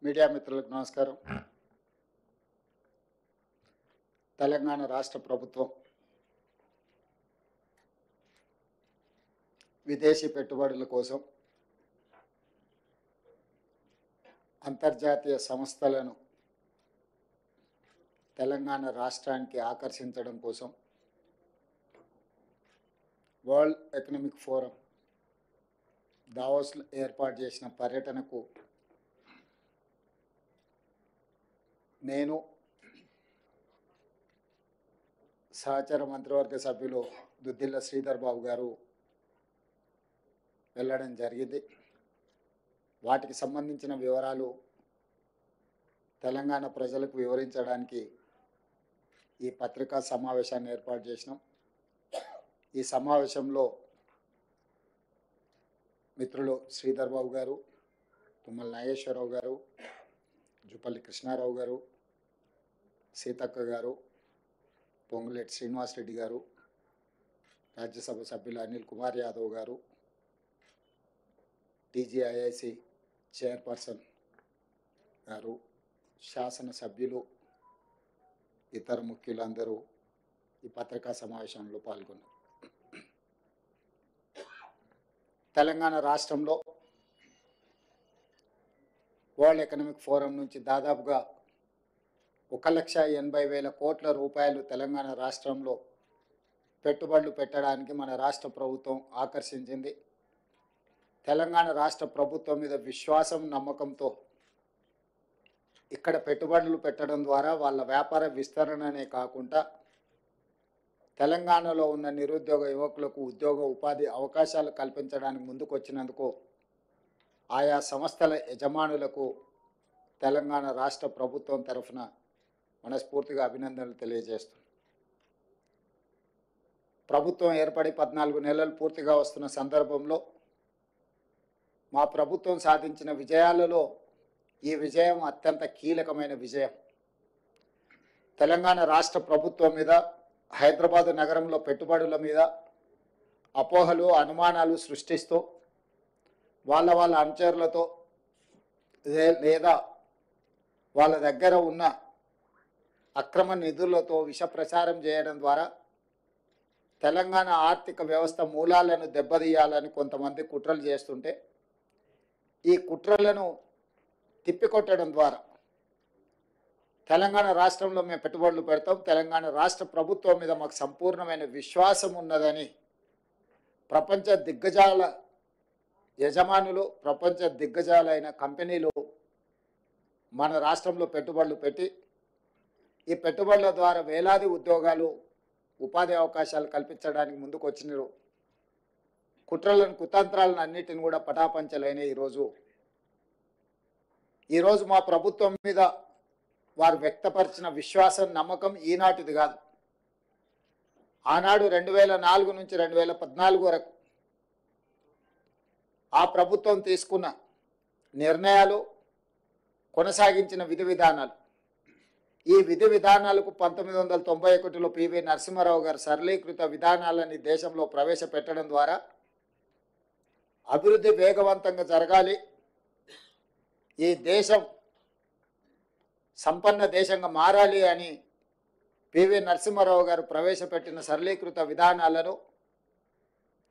Media మిత్రులకు నమస్కారం. తెలంగాణ రాష్ట్ర ప్రభుత్వం విదేశీ పెట్టుబడుల కోసం అంతర్జాతీయ సంస్థలను తెలంగాణ రాష్ట్రానికి ఆకర్షించడం కోసం వరల్డ్ ఎకనామిక్ ఫోరం దావోస్లో ఏర్పాటు చేసిన పర్యటనకు నేను సహచర మంత్రివర్గ సభ్యులు దుద్దిల్ల శ్రీధర్ బాబు గారు వెళ్ళడం జరిగింది. వాటికి సంబంధించిన వివరాలు తెలంగాణ ప్రజలకు వివరించడానికి ఈ పత్రికా సమావేశాన్ని ఏర్పాటు చేసినాం. ఈ సమావేశంలో మిత్రులు శ్రీధర్ బాబు గారు, తుమ్మల నాగేశ్వరరావు గారు, జుపల్లి కృష్ణారావు గారు, సీతక్క గారు, పొంగులేటి శ్రీనివాసరెడ్డి గారు, రాజ్యసభ సభ్యులు అనిల్ కుమార్ యాదవ్ గారు, టీజీఐఐసి చైర్పర్సన్ గారు, శాసన సభ్యులు, ఇతర ముఖ్యులందరూ ఈ పత్రికా సమావేశంలో పాల్గొన్నారు. తెలంగాణ రాష్ట్రంలో వరల్డ్ ఎకనామిక్ ఫోరం నుంచి దాదాపుగా 1,80,000 కోట్ల రూపాయలు తెలంగాణ రాష్ట్రంలో పెట్టుబడులు పెట్టడానికి మన రాష్ట్ర ప్రభుత్వం ఆకర్షించింది. తెలంగాణ రాష్ట్ర ప్రభుత్వం మీద విశ్వాసం, నమ్మకంతో ఇక్కడ పెట్టుబడులు పెట్టడం ద్వారా వాళ్ళ వ్యాపార విస్తరణనే కాకుండా తెలంగాణలో ఉన్న నిరుద్యోగ యువకులకు ఉద్యోగ ఉపాధి అవకాశాలు కల్పించడానికి ముందుకొచ్చినందుకు ఆయా సంస్థల యజమానులకు తెలంగాణ రాష్ట్ర ప్రభుత్వం తరఫున మనస్ఫూర్తిగా అభినందనలు తెలియజేస్తుంది. ప్రభుత్వం ఏర్పడి 14 నెలలు పూర్తిగా వస్తున్న సందర్భంలో మా ప్రభుత్వం సాధించిన విజయాలలో ఈ విజయం అత్యంత కీలకమైన విజయం. తెలంగాణ రాష్ట్ర ప్రభుత్వం మీద, హైదరాబాదు నగరంలో పెట్టుబడుల మీద అపోహలు, అనుమానాలు సృష్టిస్తూ వాళ్ళ అనుచరులతో లేదా వాళ్ళ దగ్గర ఉన్న అక్రమ నిధులతో విష ప్రచారం చేయడం ద్వారా తెలంగాణ ఆర్థిక వ్యవస్థ మూలాలను దెబ్బతీయాలని కొంతమంది కుట్రలు చేస్తుంటే, ఈ కుట్రలను తిప్పికొట్టడం ద్వారా తెలంగాణ రాష్ట్రంలో మేము పెట్టుబడులు పెడతాం, తెలంగాణ రాష్ట్ర ప్రభుత్వం మీద మాకు సంపూర్ణమైన విశ్వాసం ఉన్నదని ప్రపంచ దిగ్గజాల యజమానులు, ప్రపంచ దిగ్గజాలైన కంపెనీలు మన రాష్ట్రంలో పెట్టుబడులు పెట్టి ఈ పెట్టుబడుల ద్వారా వేలాది ఉద్యోగాలు, ఉపాధి అవకాశాలు కల్పించడానికి ముందుకు వచ్చినారు. కుట్రలను, కుతంత్రాలను అన్నిటిని కూడా పటాపంచలైన ఈరోజు మా ప్రభుత్వం మీద వారు వ్యక్తపరిచిన విశ్వాసం, నమ్మకం ఈనాటిది కాదు. ఆనాడు 2004 నుంచి 2014 వరకు ఆ ప్రభుత్వం తీసుకున్న నిర్ణయాలు, కొనసాగించిన విధి విధానాలు, ఈ విధి విధానాలకు 1991లో పివి నరసింహారావు గారు సరళీకృత విధానాలని దేశంలో ప్రవేశపెట్టడం ద్వారా అభివృద్ధి వేగవంతంగా జరగాలి, ఈ దేశం సంపన్న దేశంగా మారాలి అని పివి నరసింహారావు గారు ప్రవేశపెట్టిన సరళీకృత విధానాలను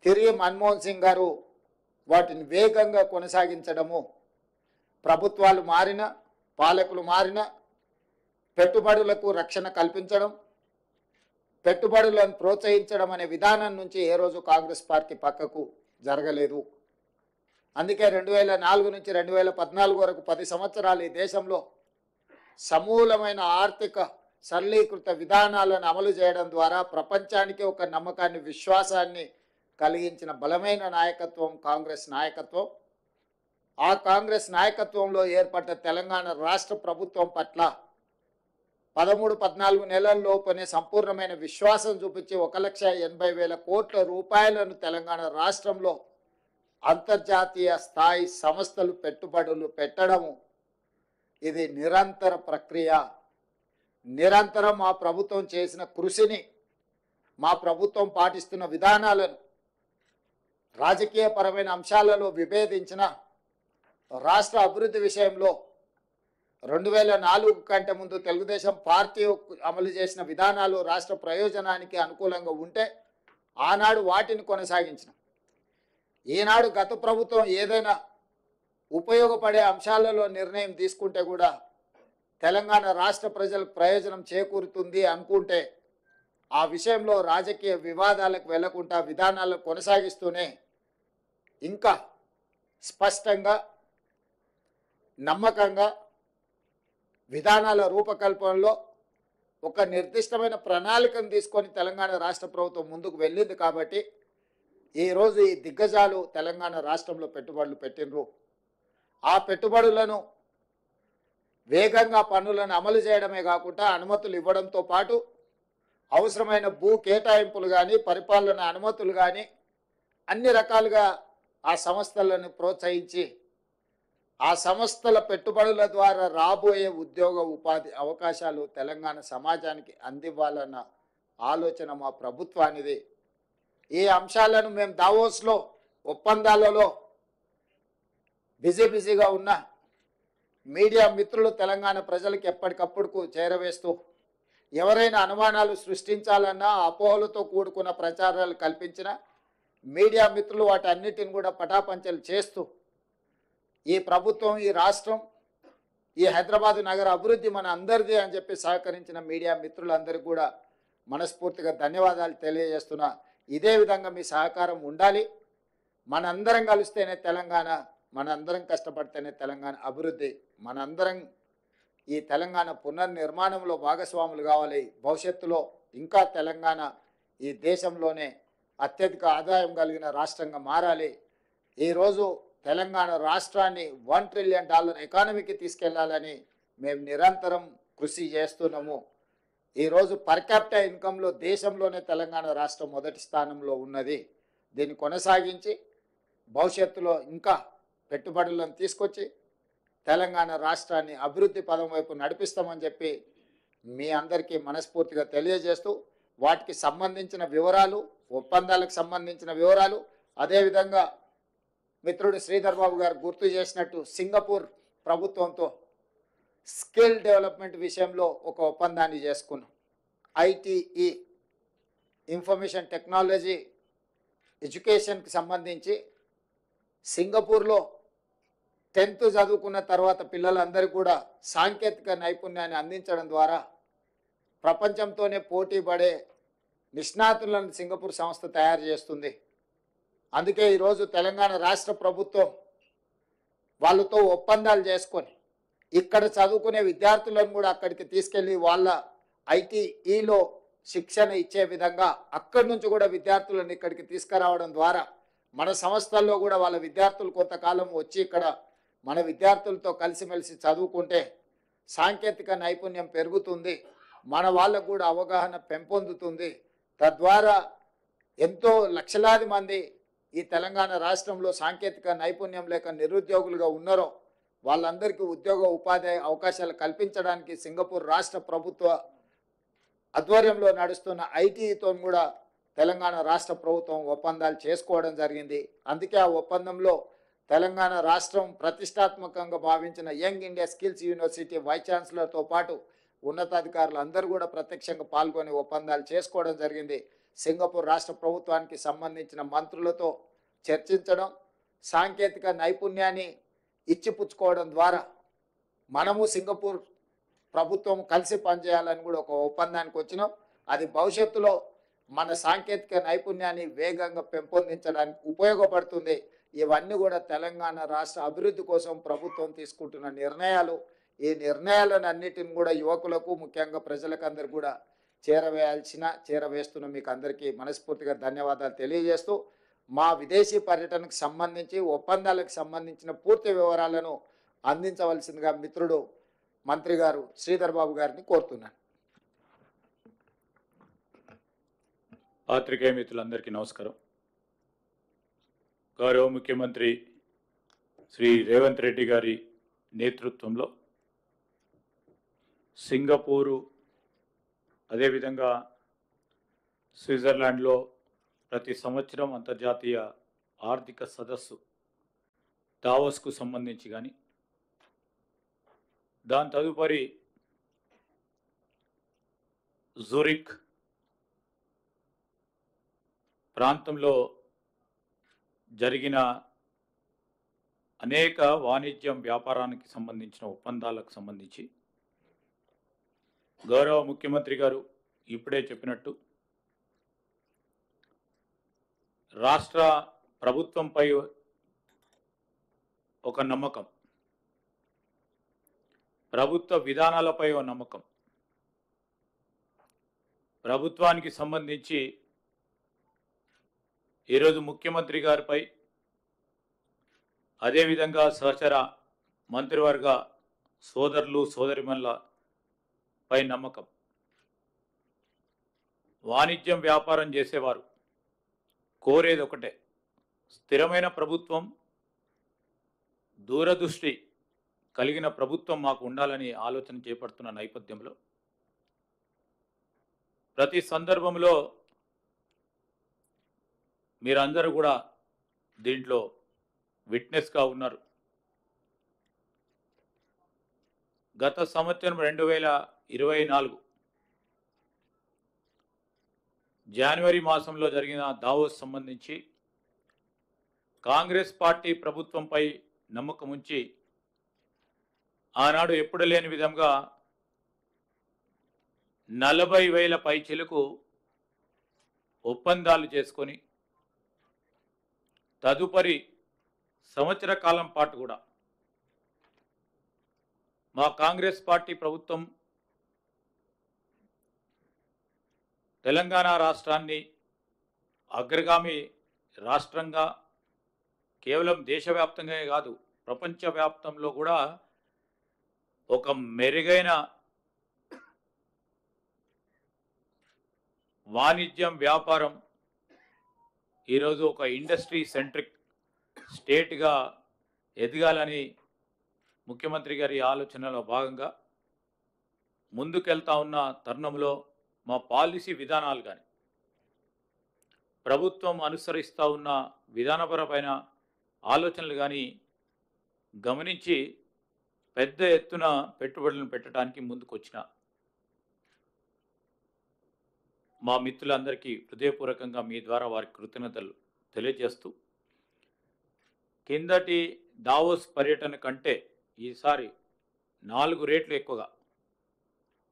తిరిగి మన్మోహన్ సింగ్ గారు వాటిని వేగంగా కొనసాగించడము, ప్రభుత్వాలు మారిన, పాలకులు మారిన, పెట్టుబడులకు రక్షణ కల్పించడం, పెట్టుబడులను ప్రోత్సహించడం అనే విధానం నుంచి ఏ రోజు కాంగ్రెస్ పార్టీ పక్కకు జరగలేదు. అందుకే 2004 నుంచి 2014 వరకు 10 సంవత్సరాలు ఈ దేశంలో సమూలమైన ఆర్థిక సరళీకృత విధానాలను అమలు చేయడం ద్వారా ప్రపంచానికి ఒక నమ్మకాన్ని, విశ్వాసాన్ని కలిగించిన బలమైన నాయకత్వం కాంగ్రెస్ నాయకత్వం. ఆ కాంగ్రెస్ నాయకత్వంలో ఏర్పడ్డ తెలంగాణ రాష్ట్ర ప్రభుత్వం పట్ల 13-14 నెలల్లోపునే సంపూర్ణమైన విశ్వాసం చూపించి 1,80,000 కోట్ల రూపాయలను తెలంగాణ రాష్ట్రంలో అంతర్జాతీయ స్థాయి సంస్థలు పెట్టుబడులు పెట్టడము, ఇది నిరంతర ప్రక్రియ. నిరంతరం మా ప్రభుత్వం చేసిన కృషిని, మా ప్రభుత్వం పాటిస్తున్న విధానాలను రాజకీయపరమైన అంశాలలో విభేదించిన రాష్ట్ర అభివృద్ధి విషయంలో 2004 కంటే ముందు తెలుగుదేశం పార్టీ అమలు చేసిన విధానాలు రాష్ట్ర ప్రయోజనానికి అనుకూలంగా ఉంటే ఆనాడు వాటిని కొనసాగించినాం. ఈనాడు గత ప్రభుత్వం ఏదైనా ఉపయోగపడే అంశాలలో నిర్ణయం తీసుకుంటే కూడా తెలంగాణ రాష్ట్ర ప్రజలకు ప్రయోజనం చేకూరుతుంది అనుకుంటే ఆ విషయంలో రాజకీయ వివాదాలకు వెళ్లకుండా విధానాలను కొనసాగిస్తూనే ఇంకా స్పష్టంగా నమ్మకంగా విధానాల రూపకల్పనలో ఒక నిర్దిష్టమైన ప్రణాళికను తీసుకొని తెలంగాణ రాష్ట్ర ప్రభుత్వం ముందుకు వెళ్ళింది. కాబట్టి ఈరోజు ఈ దిగ్గజాలు తెలంగాణ రాష్ట్రంలో పెట్టుబడులు పెట్టినరు. ఆ పెట్టుబడులను వేగంగా పన్నులను అమలు చేయడమే కాకుండా అనుమతులు ఇవ్వడంతో పాటు అవసరమైన భూ కేటాయింపులు కానీ పరిపాలన అనుమతులు కానీ అన్ని రకాలుగా ఆ సంస్థలను ప్రోత్సహించి ఆ సంస్థల పెట్టుబడుల ద్వారా రాబోయే ఉద్యోగ ఉపాధి అవకాశాలు తెలంగాణ సమాజానికి అందివ్వాలన్న ఆలోచన మా ప్రభుత్వానిది. ఈ అంశాలను మేము దావోస్లో ఒప్పందాలలో బిజీగా ఉన్న మీడియా మిత్రులు తెలంగాణ ప్రజలకు ఎప్పటికప్పుడు చేరవేస్తూ ఎవరైనా అనుమానాలు సృష్టించాలన్నా అపోహలతో కూడుకున్న ప్రచారాలు కల్పించిన మీడియా మిత్రులు వాటి అన్నిటిని కూడా పటాపంచలు చేస్తూ ఈ ప్రభుత్వం, ఈ రాష్ట్రం, ఈ హైదరాబాదు నగర అభివృద్ధి మన అందరిది అని చెప్పి సహకరించిన మీడియా మిత్రులందరికీ కూడా మనస్ఫూర్తిగా ధన్యవాదాలు తెలియజేస్తున్నా. ఇదే విధంగా మీ సహకారం ఉండాలి. మనందరం కలిస్తేనే తెలంగాణ, మనందరం కష్టపడితేనే తెలంగాణ అభివృద్ధి, మనందరం ఈ తెలంగాణ పునర్నిర్మాణంలో భాగస్వాములు కావాలి. భవిష్యత్తులో ఇంకా తెలంగాణ ఈ దేశంలోనే అత్యధిక ఆదాయం కలిగిన రాష్ట్రంగా మారాలి. ఈరోజు తెలంగాణ రాష్ట్రాన్ని $1 ట్రిలియన్ ఎకానమీకి తీసుకెళ్లాలని మేము నిరంతరం కృషి చేస్తున్నాము. ఈరోజు పర్ క్యాపిటా ఇన్కంలో దేశంలోనే తెలంగాణ రాష్ట్రం మొదటి స్థానంలో ఉన్నది. దీన్ని కొనసాగించి భవిష్యత్తులో ఇంకా పెట్టుబడులను తీసుకొచ్చి తెలంగాణ రాష్ట్రాన్ని అభివృద్ధి పదం వైపు నడిపిస్తామని చెప్పి మీ అందరికీ మనస్ఫూర్తిగా తెలియజేస్తూ వాటికి సంబంధించిన వివరాలు, ఒప్పందాలకు సంబంధించిన వివరాలు, అదేవిధంగా మిత్రుడు శ్రీధర్ బాబు గారు గుర్తు చేసినట్టు సింగపూర్ ప్రభుత్వంతో స్కిల్ డెవలప్మెంట్ విషయంలో ఒక ఒప్పందాన్ని చేసుకున్నాం. ఐటీఈ ఇన్ఫర్మేషన్ టెక్నాలజీ ఎడ్యుకేషన్కి సంబంధించి సింగపూర్లో 10th చదువుకున్న తర్వాత పిల్లలందరికీ కూడా సాంకేతిక నైపుణ్యాన్ని అందించడం ద్వారా ప్రపంచంతోనే పోటీ పడే నిష్ణాతులను సింగపూర్ సంస్థ తయారు చేస్తుంది. అందుకే ఈరోజు తెలంగాణ రాష్ట్ర ప్రభుత్వం వాళ్ళతో ఒప్పందాలు చేసుకొని ఇక్కడ చదువుకునే విద్యార్థులను కూడా అక్కడికి తీసుకెళ్ళి వాళ్ళ ఐటీఈలో శిక్షణ ఇచ్చే విధంగా అక్కడి నుంచి కూడా విద్యార్థులను ఇక్కడికి తీసుకురావడం ద్వారా మన సంస్థల్లో కూడా వాళ్ళ విద్యార్థులు కొంతకాలం వచ్చి ఇక్కడ మన విద్యార్థులతో కలిసిమెలిసి చదువుకుంటే సాంకేతిక నైపుణ్యం పెరుగుతుంది, మన వాళ్ళకు కూడా అవగాహన పెంపొందుతుంది. తద్వారా ఎంతో లక్షలాది మంది ఈ తెలంగాణ రాష్ట్రంలో సాంకేతిక నైపుణ్యం లేక నిరుద్యోగులుగా ఉన్నారో వాళ్ళందరికీ ఉద్యోగ ఉపాధి అవకాశాలు కల్పించడానికి సింగపూర్ రాష్ట్ర ప్రభుత్వ ఆధ్వర్యంలో నడుస్తున్న ఐటీతో కూడా తెలంగాణ రాష్ట్ర ప్రభుత్వం ఒప్పందాలు చేసుకోవడం జరిగింది. అందుకే ఆ ఒప్పందంలో తెలంగాణ రాష్ట్రం ప్రతిష్టాత్మకంగా భావించిన young India skills university vice ఛాన్సలర్తో పాటు ఉన్నతాధికారులు అందరూ కూడా ప్రత్యక్షంగా పాల్గొని ఒప్పందాలు చేసుకోవడం జరిగింది. సింగపూర్ రాష్ట్ర ప్రభుత్వానికి సంబంధించిన మంత్రులతో చర్చించడం, సాంకేతిక నైపుణ్యాన్ని ఇచ్చిపుచ్చుకోవడం ద్వారా మనము సింగపూర్ ప్రభుత్వం కలిసి పనిచేయాలని కూడా ఒక ఒప్పందానికి వచ్చినాం. అది భవిష్యత్తులో మన సాంకేతిక నైపుణ్యాన్ని వేగంగా పెంపొందించడానికి ఉపయోగపడుతుంది. ఇవన్నీ కూడా తెలంగాణ రాష్ట్ర అభివృద్ధి కోసం ప్రభుత్వం తీసుకుంటున్న నిర్ణయాలు. ఈ నిర్ణయాలను అన్నిటిని కూడా యువకులకు, ముఖ్యంగా ప్రజలకు అందరు కూడా చేరవేస్తున్న మీకు అందరికీ మనస్ఫూర్తిగా ధన్యవాదాలు తెలియజేస్తూ మా విదేశీ పర్యటనకు సంబంధించి ఒప్పందాలకు సంబంధించిన పూర్తి వివరాలను అందించవలసిందిగా మిత్రుడు మంత్రి గారు శ్రీధర్ బాబు గారిని కోరుతున్నాను. పాత్రికేయ మిత్రులందరికీ నమస్కారం. గౌరవ ముఖ్యమంత్రి శ్రీ రేవంత్ రెడ్డి గారి నేతృత్వంలో సింగపూరు, అదేవిధంగా స్విట్జర్లాండ్లో ప్రతి సంవత్సరం అంతర్జాతీయ ఆర్థిక సదస్సు దావోస్కు సంబంధించి కానీ, దాని తదుపరి జూరిక్ ప్రాంతంలో జరిగిన అనేక వాణిజ్యం వ్యాపారానికి సంబంధించిన ఒప్పందాలకు సంబంధించి గౌరవ ముఖ్యమంత్రి గారు ఇప్పుడే చెప్పినట్టు రాష్ట్ర ప్రభుత్వంపై ఒక నమ్మకం, ప్రభుత్వ విధానాలపై ఒక నమ్మకం, ప్రభుత్వానికి సంబంధించి ఈరోజు ముఖ్యమంత్రి గారిపై అదేవిధంగా సహచర మంత్రివర్గ సోదరులు సోదరిమణుల పై నమ్మకం. వాణిజ్యం వ్యాపారం చేసేవారు కోరేది ఒకటే, స్థిరమైన ప్రభుత్వం, దూరదృష్టి కలిగిన ప్రభుత్వం మాకు ఉండాలని ఆలోచన చేపడుతున్న నేపథ్యంలో ప్రతి సందర్భంలో మీరందరూ కూడా దీంట్లో విట్నెస్గా ఉన్నారు. గత సంవత్సరం 2024 జనవరి మాసంలో జరిగిన దావోస్ సంబంధించి కాంగ్రెస్ పార్టీ ప్రభుత్వంపై నమ్మకం ఉంచి ఆనాడు ఎప్పుడు లేని విధంగా 40,000 పైచిలకు ఒప్పందాలు చేసుకొని తదుపరి సంవత్సర కాలం పాటు కూడా మా కాంగ్రెస్ పార్టీ ప్రభుత్వం తెలంగాణ రాష్ట్రాన్ని అగ్రగామి రాష్ట్రంగా కేవలం దేశవ్యాప్తంగా కాదు ప్రపంచవ్యాప్తంలో కూడా ఒక మెరుగైన వాణిజ్యం వ్యాపారం ఈరోజు ఒక ఇండస్ట్రీ సెంట్రిక్ స్టేట్గా ఎదగాలని ముఖ్యమంత్రి గారి ఆలోచనలో భాగంగా ముందుకెళ్తా ఉన్న తరుణంలో మా పాలసీ విధానాలు కానీ ప్రభుత్వం అనుసరిస్తూ ఉన్న విధానపరమైన ఆలోచనలు కానీ గమనించి పెద్ద ఎత్తున పెట్టుబడులను పెట్టడానికి ముందుకొచ్చిన మా మిత్రులందరికీ హృదయపూర్వకంగా మీ ద్వారా వారికి కృతజ్ఞతలు తెలియజేస్తూ కిందటి దావోస్ పర్యటన కంటే ఈసారి 4 రెట్లు ఎక్కువగా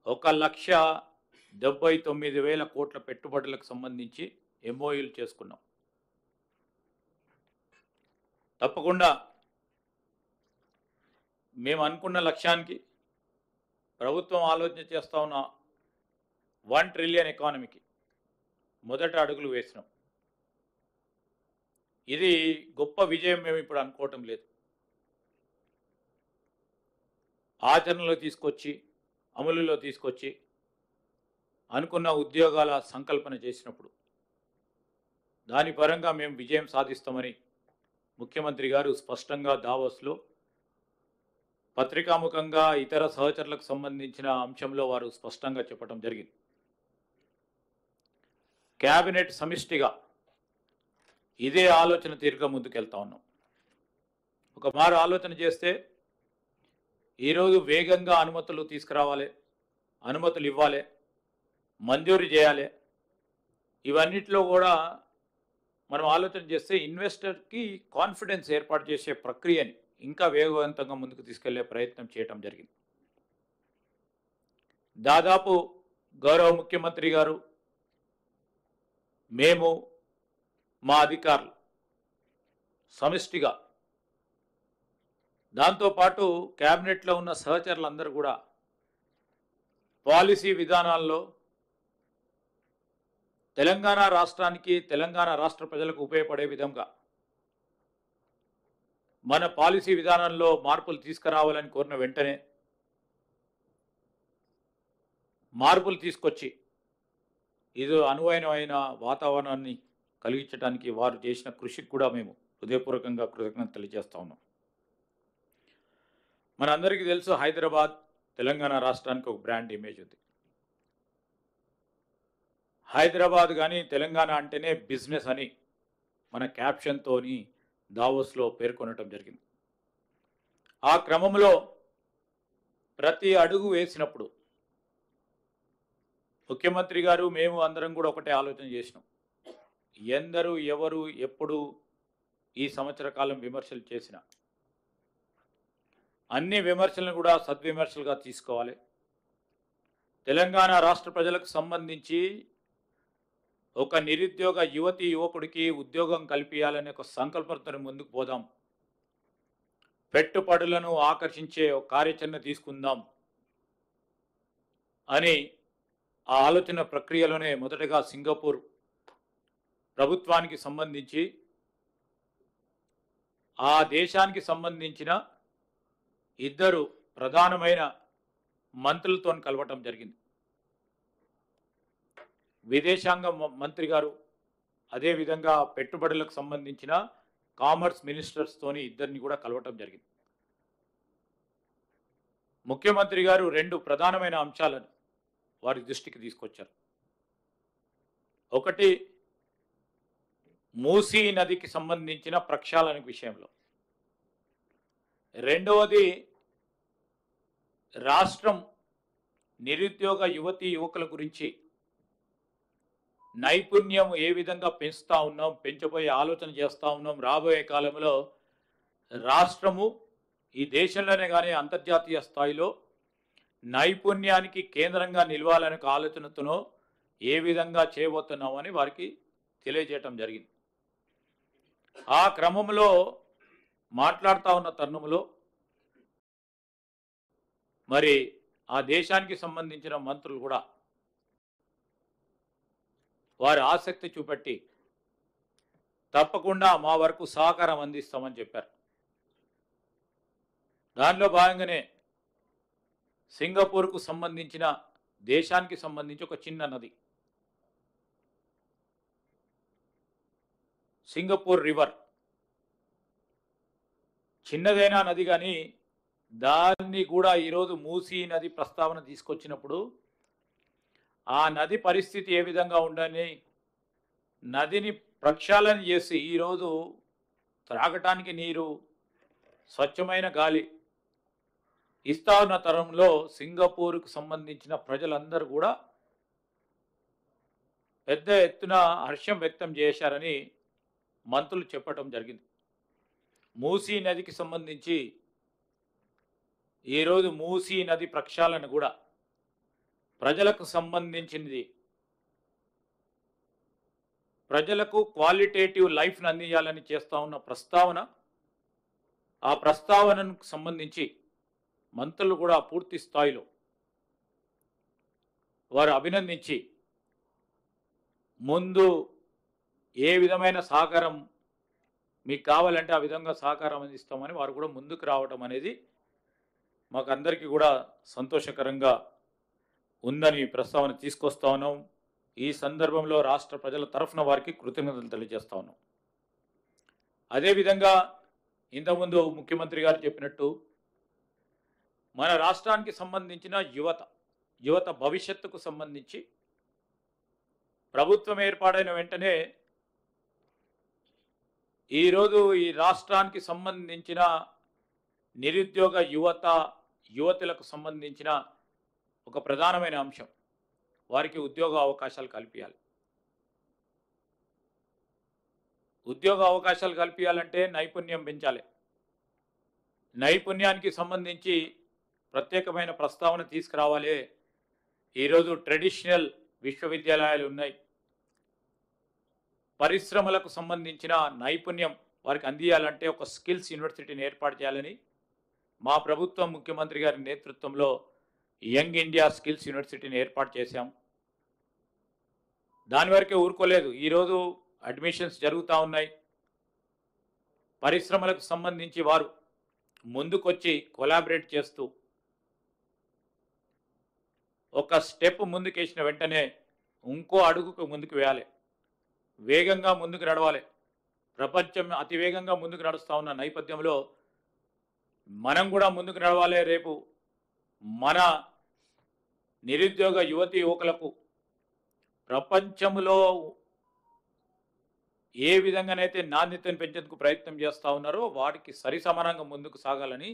1,79,000 కోట్ల పెట్టుబడులకు సంబంధించి ఎంఓయూలు చేసుకున్నాం. తప్పకుండా మేము అనుకున్న లక్ష్యానికి ప్రభుత్వం ఆలోచన చేస్తూ ఉన్న 1 ట్రిలియన్ ఎకానమీకి మొదట అడుగులు వేసినాం. ఇది గొప్ప విజయం మేము ఇప్పుడు అనుకోవటం లేదు. ఆచరణలో తీసుకొచ్చి అమలులో తీసుకొచ్చి అనుకున్న ఉద్యోగాల సంకల్పన చేసినప్పుడు దాని పరంగా మేము విజయం సాధిస్తామని ముఖ్యమంత్రి గారు స్పష్టంగా దావోస్లో పత్రికాముఖంగా ఇతర సహచరులకు సంబంధించిన అంశంలో వారు స్పష్టంగా చెప్పడం జరిగింది. క్యాబినెట్ సమిష్టిగా ఇదే ఆలోచన తీరుగా ముందుకెళ్తా ఉన్నాం. ఒక మారు ఆలోచన చేస్తే ఈరోజు వేగంగా అనుమతులు తీసుకురావాలి, అనుమతులు ఇవ్వాలి, మంజూరు చేయాలి. ఇవన్నిటిలో కూడా మనం ఆలోచన చేస్తే ఇన్వెస్టర్కి కాన్ఫిడెన్స్ ఏర్పాటు చేసే ప్రక్రియని ఇంకా వేగవంతంగా ముందుకు తీసుకెళ్లే ప్రయత్నం చేయటం జరిగింది. దాదాపు గౌరవ ముఖ్యమంత్రి గారు, మేము, మా అధికారులు సమిష్టిగా, దాంతోపాటు క్యాబినెట్లో ఉన్న సహచరులందరూ కూడా పాలసీ విధానాల్లో తెలంగాణ రాష్ట్రానికి, తెలంగాణ రాష్ట్ర ప్రజలకు ఉపయోగపడే విధంగా మన పాలసీ విధానంలో మార్పులు తీసుకురావాలని కోరిన వెంటనే మార్పులు తీసుకొచ్చి ఇది అనువైన వాతావరణాన్ని కలిగించడానికి వారు చేసిన కృషికి కూడా మేము హృదయపూర్వకంగా కృతజ్ఞత తెలియజేస్తా ఉన్నాం. మనందరికీ తెలుసు, హైదరాబాద్ తెలంగాణ రాష్ట్రానికి ఒక బ్రాండ్ ఇమేజ్ ఉంది. హైదరాబాద్ కానీ తెలంగాణ అంటేనే బిజినెస్ అని మన క్యాప్షన్తోని దావోస్లో పేర్కొనటం జరిగింది. ఆ క్రమంలో ప్రతి అడుగు వేసినప్పుడు ముఖ్యమంత్రి గారు మేము అందరం కూడా ఒకటే ఆలోచన చేసినాం. ఎందరూ ఎవరు ఎప్పుడు ఈ సంవత్సర కాలం విమర్శలు చేసిన అన్ని విమర్శలను కూడా సద్విమర్శలుగా తీసుకోవాలి. తెలంగాణ రాష్ట్ర ప్రజలకు సంబంధించి ఒక నిరుద్యోగ యువతి యువకుడికి ఉద్యోగం కల్పించాలనే ఒక సంకల్పంతో ముందుకు పోదాం. పెట్టుబడులను ఆకర్షించే ఒక కార్యాచరణ తీసుకుందాం అని ఆ ఆలోచన ప్రక్రియలోనే మొదటగా సింగపూర్ ప్రభుత్వానికి సంబంధించి ఆ దేశానికి సంబంధించిన ఇద్దరు ప్రధానమైన మంత్రులతో కలవటం జరిగింది. విదేశాంగ మంత్రి గారు, అదేవిధంగా పెట్టుబడులకు సంబంధించిన కామర్స్ మినిస్టర్స్తోని ఇద్దరిని కూడా కలవటం జరిగింది. ముఖ్యమంత్రి గారు రెండు ప్రధానమైన అంశాలను వారి దృష్టికి తీసుకొచ్చారు. ఒకటి, మూసీ నదికి సంబంధించిన ప్రక్షాళన విషయంలో. రెండవది, రాష్ట్రం నిరుద్యోగ యువతీ యువకుల గురించి నైపుణ్యం ఏ విధంగా పెంచుతూ ఉన్నాం, పెంచబోయే ఆలోచన చేస్తూ ఉన్నాం. రాబోయే కాలంలో రాష్ట్రము ఈ దేశంలోనే కానీ అంతర్జాతీయ స్థాయిలో నైపుణ్యానికి కేంద్రంగా నిలవాలనే ఆలోచనతోనో ఏ విధంగా చేయబోతున్నామని వారికి తెలియజేయటం జరిగింది. ఆ క్రమంలో మాట్లాడుతూ ఉన్న తరుణంలో మరి ఆ దేశానికి సంబంధించిన మంత్రులు కూడా వారి ఆసక్తి చూపెట్టి తప్పకుండా మా వరకు సహకారం అందిస్తామని చెప్పారు. దానిలో భాగంగానే సింగపూర్కు సంబంధించిన దేశానికి సంబంధించి ఒక చిన్న నది సింగపూర్ రివర్, చిన్నదైనా నది కానీ దాన్ని కూడా ఈరోజు మూసీ నది ప్రస్తావన తీసుకొచ్చినప్పుడు ఆ నది పరిస్థితి ఏ విధంగా ఉండని నదిని ప్రక్షాళన చేసి ఈరోజు త్రాగటానికి నీరు, స్వచ్ఛమైన గాలి ఇస్తా ఉన్న తరంలో సింగపూర్కు సంబంధించిన ప్రజలందరూ కూడా పెద్ద ఎత్తున హర్షం వ్యక్తం చేశారని మంత్రులు చెప్పడం జరిగింది. మూసీ నదికి సంబంధించి ఈరోజు మూసీ నది ప్రక్షాళన కూడా ప్రజలకు సంబంధించినది. ప్రజలకు క్వాలిటేటివ్ లైఫ్ను అందించాలని చేస్తూ ఉన్న ప్రస్తావన, ఆ ప్రస్తావనకు సంబంధించి మంత్రులు కూడా పూర్తి స్థాయిలో వారు అభినందించి ముందు ఏ విధమైన సహకారం మీకు కావాలంటే ఆ విధంగా సహకారం అందిస్తామని వారు కూడా ముందుకు రావడం అనేది మాకందరికీ కూడా సంతోషకరంగా ఉందని ప్రస్తావన తీసుకొస్తా ఉన్నాం. ఈ సందర్భంలో రాష్ట్ర ప్రజల తరఫున వారికి కృతజ్ఞతలు తెలియజేస్తా ఉన్నాం. అదేవిధంగా ఇంతకుముందు ముఖ్యమంత్రి గారు చెప్పినట్టు మన రాష్ట్రానికి సంబంధించిన యువత భవిష్యత్తుకు సంబంధించి ప్రభుత్వం ఏర్పాటైన వెంటనే ఈరోజు ఈ రాష్ట్రానికి సంబంధించిన నిరుద్యోగ యువతులకు సంబంధించిన ఒక ప్రధానమైన అంశం వారికి ఉద్యోగ అవకాశాలు కల్పించాలి. ఉద్యోగ అవకాశాలు కల్పించాలంటే నైపుణ్యం పెంచాలి. నైపుణ్యానికి సంబంధించి ప్రత్యేకమైన ప్రస్తావన తీసుకురావాలి. ఈరోజు ట్రెడిషనల్ విశ్వవిద్యాలయాలు ఉన్నాయి. పరిశ్రమలకు సంబంధించిన నైపుణ్యం వారికి అందియాలంటే ఒక స్కిల్స్ యూనివర్సిటీని ఏర్పాటు చేయాలని మా ప్రభుత్వం ముఖ్యమంత్రి గారి నేతృత్వంలో యంగ్ ఇండియా స్కిల్స్ యూనివర్సిటీని ఏర్పాటు చేశాం. దాని వరకే ఊరుకోలేదు. ఈరోజు అడ్మిషన్స్ జరుగుతూ ఉన్నాయి. పరిశ్రమలకు సంబంధించి వారు ముందుకొచ్చి కొలాబరేట్ చేస్తూ ఒక స్టెప్ ముందుకేసిన వెంటనే ఇంకో అడుగుకు ముందుకు వేయాలి. వేగంగా ముందుకు నడవాలి. ప్రపంచం అతి వేగంగా ముందుకు నడుస్తూ ఉన్న నేపథ్యంలో మనం కూడా ముందుకు నడవాలి. రేపు మన నిరుద్యోగ యువకులకు ప్రపంచంలో ఏ విధంగానైతే నాణ్యతను పెంచేందుకు ప్రయత్నం చేస్తూ ఉన్నారో వాటికి సరిసమానంగా ముందుకు సాగాలని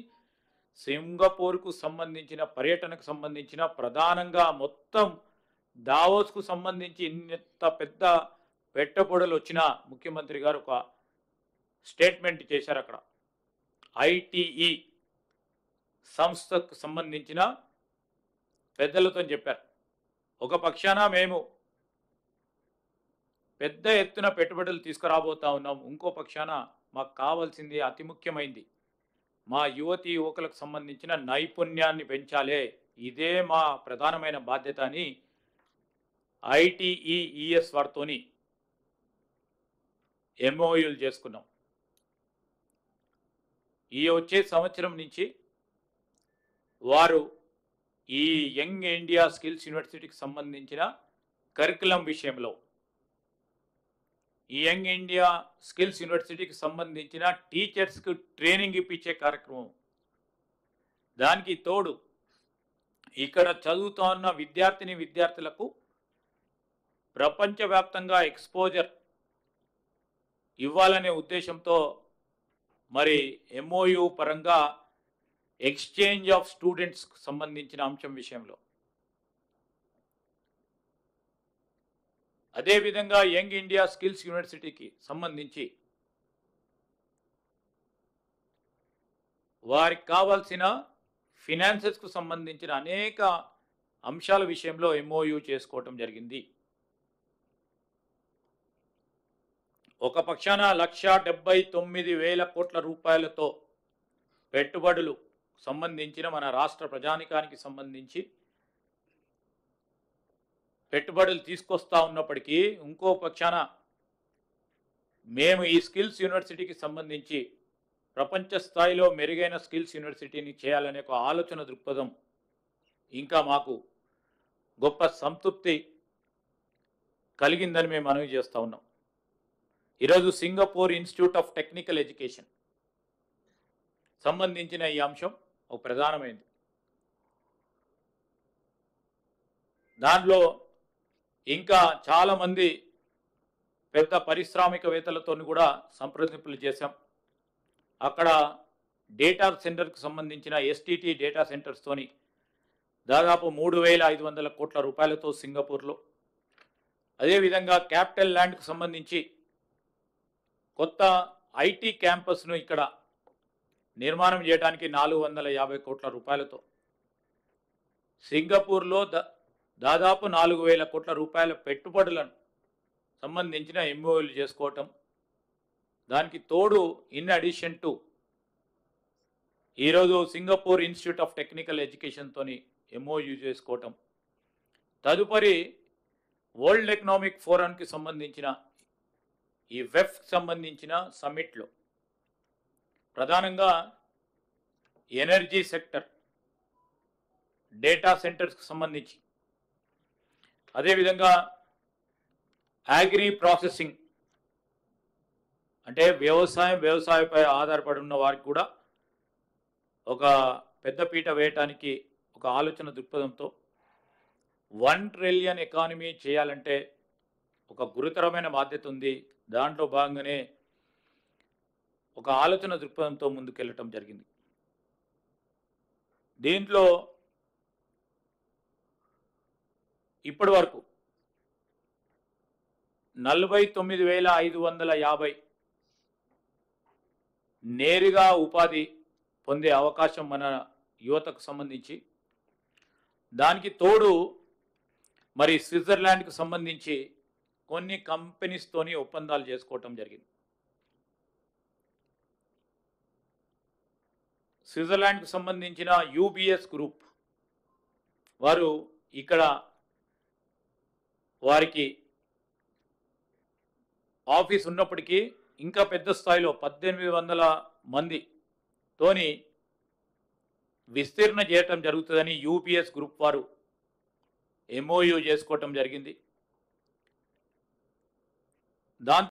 సింగపూర్కు సంబంధించిన పర్యటనకు సంబంధించిన ప్రధానంగా మొత్తం దావోస్కు సంబంధించి ఇంత పెద్ద పెట్టుబడులు వచ్చిన ముఖ్యమంత్రి గారు ఒక స్టేట్మెంట్ చేశారు. అక్కడ ఐటీఈ సంస్థకు సంబంధించిన పెద్దలతో చెప్పారు, ఒక పక్షాన మేము పెద్ద ఎత్తున పెట్టుబడులు తీసుకురాబోతా ఉన్నాం, ఇంకో పక్షాన మాకు కావాల్సింది అతి ముఖ్యమైనది మా యువతీ యువకులకు సంబంధించిన నైపుణ్యాన్ని పెంచాలే, ఇదే మా ప్రధానమైన బాధ్యత అని ఐటీఈఎస్ వారితోని ఎంఓయూలు చేసుకున్నాం. ఈ వచ్చే సంవత్సరం నుంచి వారు ఈ యంగ్ ఇండియా స్కిల్స్ యూనివర్సిటీకి సంబంధించిన కరికులం విషయంలో, ఈ యంగ్ ఇండియా స్కిల్స్ యూనివర్సిటీకి సంబంధించిన టీచర్స్కి ట్రైనింగ్ ఇప్పించే కార్యక్రమం, దానికి తోడు ఇక్కడ చదువుతున్న విద్యార్థులకు ప్రపంచవ్యాప్తంగా ఎక్స్పోజర్ ఇవ్వాలనే ఉద్దేశంతో మరి ఎంఓయు పరంగా ఎక్స్చేంజ్ ఆఫ్ స్టూడెంట్స్కి సంబంధించిన అంశం విషయంలో, అదేవిధంగా యంగ్ ఇండియా స్కిల్స్ యూనివర్సిటీకి సంబంధించి వారికి కావాల్సిన ఫినాన్సెస్కు సంబంధించిన అనేక అంశాల విషయంలో ఎంఓయు చేసుకోవటం జరిగింది. ఒక పక్షాన 1,79,000 కోట్ల రూపాయలతో పెట్టుబడులు సంబంధించిన మన రాష్ట్ర ప్రజానికానికి సంబంధించి పెట్టుబడులు తీసుకొస్తా ఉన్నప్పటికీ, ఇంకో పక్షాన మేము ఈ స్కిల్స్ యూనివర్సిటీకి సంబంధించి ప్రపంచ స్థాయిలో మెరుగైన స్కిల్స్ యూనివర్సిటీని చేయాలనే ఒక ఆలోచన దృక్పథం ఇంకా మాకు గొప్ప సంతృప్తి కలిగిందని మేము మనవి చేస్తూ ఉన్నాం. ఈరోజు Singapore institute of technical education సంబంధించిన ఈ అంశం ఒక ప్రధానమైనది. దాంట్లో ఇంకా చాలామంది పెద్ద పారిశ్రామికవేత్తలతో కూడా సంప్రదింపులు చేశాం. అక్కడ డేటా సెంటర్కి సంబంధించిన ఎస్టీటీ డేటా సెంటర్స్తోని దాదాపు 3,500 కోట్ల రూపాయలతో సింగపూర్లో, అదేవిధంగా క్యాపిటల్ ల్యాండ్కు సంబంధించి కొత్త ఐటీ క్యాంపస్ను ఇక్కడ నిర్మాణం చేయడానికి 450 కోట్ల రూపాయలతో, సింగపూర్లో దాదాపు 4,000 కోట్ల రూపాయల పెట్టుబడులను సంబంధించిన ఎంఓయూలు చేసుకోవటం, దానికి తోడు ఇన్ అడిషన్ టు ఈరోజు సింగపూర్ ఇన్స్టిట్యూట్ ఆఫ్ టెక్నికల్ ఎడ్యుకేషన్తోని ఎంఓయూ చేసుకోవటం, తదుపరి వరల్డ్ ఎకనామిక్ ఫోరంకి సంబంధించిన ఈ వెఫ్కి సంబంధించిన సమ్మిట్లో ప్రధానంగా ఎనర్జీ సెక్టర్, డేటా సెంటర్స్కి సంబంధించి, అదేవిధంగా అగ్రి ప్రాసెసింగ్ అంటే వ్యవసాయంపై ఆధారపడి ఉన్న వారికి కూడా ఒక పెద్దపీట వేయటానికి ఒక ఆలోచన దృక్పథంతో 1 ట్రిలియన్ ఎకానమీ చేయాలంటే ఒక గురుతరమైన బాధ్యత ఉంది. దాంట్లో భాగంగానే ఒక ఆలోచన దృక్పథంతో ముందుకెళ్ళటం జరిగింది. దీంట్లో ఇప్పటి వరకు 49,550 నేరుగా ఉపాధి పొందే అవకాశం మన యువతకు సంబంధించి, దానికి తోడు మరి స్విట్జర్లాండ్కి సంబంధించి కొన్ని కంపెనీస్తోని ఒప్పందాలు చేసుకోవటం జరిగింది. స్విట్జర్లాండ్కి సంబంధించిన యూబీఎస్ గ్రూప్ వారు ఇక్కడ వారికి ఆఫీస్ ఉన్నప్పటికీ ఇంకా పెద్ద స్థాయిలో 1,800 మందితోని విస్తీర్ణ చేయటం జరుగుతుందని యూబీఎస్ గ్రూప్ వారు ఎంఓయూ చేసుకోవటం జరిగింది. దాంతో